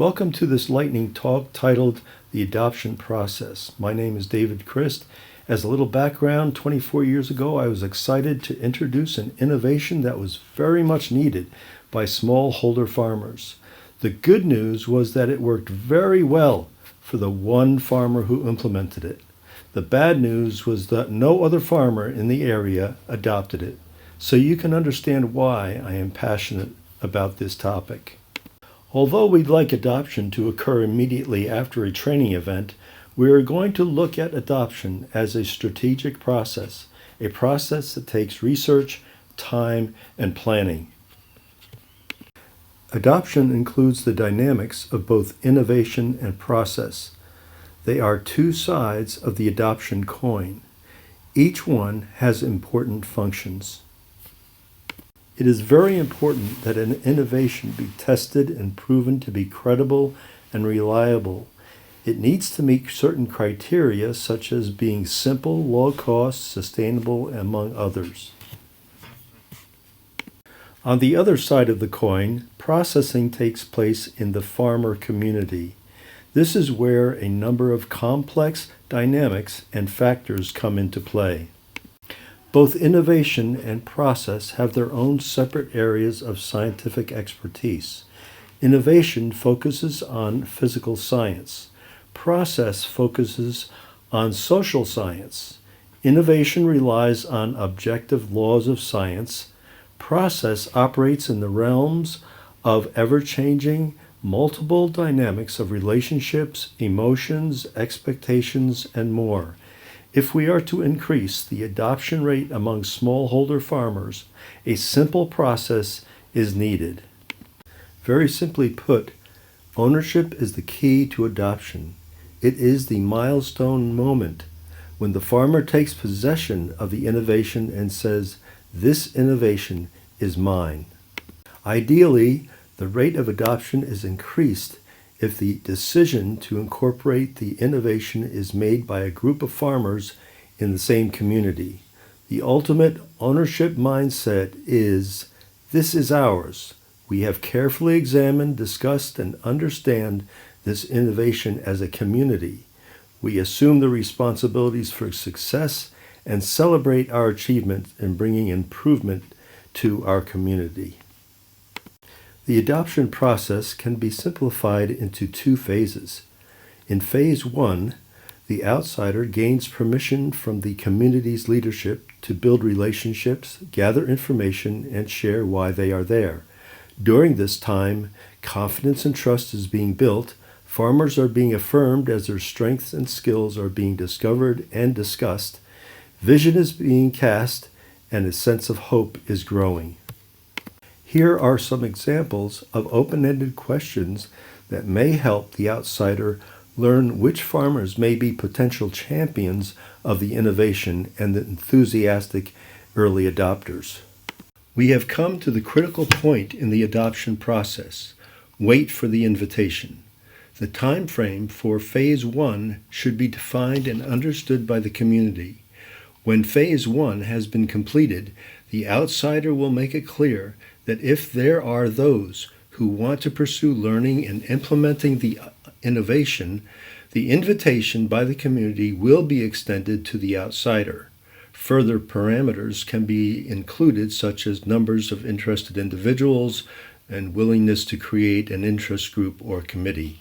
Welcome to this Lightning talk titled The Adoption Process. My name is David Crist. As a little background, 24 years ago, I was excited to introduce an innovation that was very much needed by smallholder farmers. The good news was that it worked very well for the one farmer who implemented it. The bad news was that no other farmer in the area adopted it. So you can understand why I am passionate about this topic. Although we'd like adoption to occur immediately after a training event, we are going to look at adoption as a strategic process, a process that takes research, time, and planning. Adoption includes the dynamics of both innovation and process. They are two sides of the adoption coin. Each one has important functions. It is very important that an innovation be tested and proven to be credible and reliable. It needs to meet certain criteria, such as being simple, low cost, sustainable, among others. On the other side of the coin, processing takes place in the farmer community. This is where a number of complex dynamics and factors come into play. Both innovation and process have their own separate areas of scientific expertise. Innovation focuses on physical science. Process focuses on social science. Innovation relies on objective laws of science. Process operates in the realms of ever-changing, multiple dynamics of relationships, emotions, expectations, and more. If we are to increase the adoption rate among smallholder farmers, a simple process is needed. Very simply put, ownership is the key to adoption. It is the milestone moment when the farmer takes possession of the innovation and says, "This innovation is mine." Ideally, the rate of adoption is increased if the decision to incorporate the innovation is made by a group of farmers in the same community. The ultimate ownership mindset is, "This is ours. We have carefully examined, discussed, and understand this innovation as a community. We assume the responsibilities for success and celebrate our achievement in bringing improvement to our community." The adoption process can be simplified into two phases. In phase 1, the outsider gains permission from the community's leadership to build relationships, gather information, and share why they are there. During this time, confidence and trust is being built, farmers are being affirmed as their strengths and skills are being discovered and discussed, vision is being cast, and a sense of hope is growing. Here are some examples of open-ended questions that may help the outsider learn which farmers may be potential champions of the innovation and the enthusiastic early adopters. We have come to the critical point in the adoption process. Wait for the invitation. The time frame for phase 1 should be defined and understood by the community. When phase 1 has been completed, the outsider will make it clear that if there are those who want to pursue learning and implementing the innovation, the invitation by the community will be extended to the outsider. Further parameters can be included, such as numbers of interested individuals and willingness to create an interest group or committee.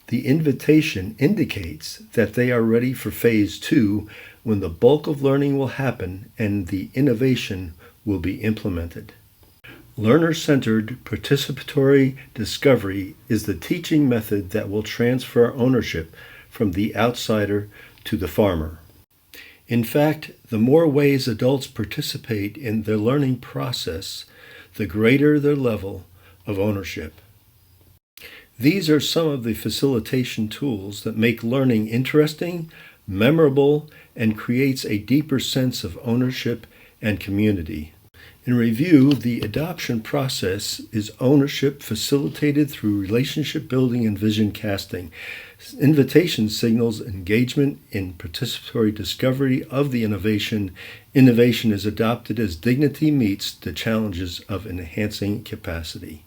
The invitation indicates that they are ready for phase 2, when the bulk of learning will happen and the innovation will be implemented. Learner-centered participatory discovery is the teaching method that will transfer ownership from the outsider to the farmer. In fact, the more ways adults participate in the learning process, the greater their level of ownership. These are some of the facilitation tools that make learning interesting, memorable, and creates a deeper sense of ownership and community. In review, the adoption process is ownership facilitated through relationship building and vision casting. Invitation signals engagement in participatory discovery of the innovation. Innovation is adopted as dignity meets the challenges of enhancing capacity.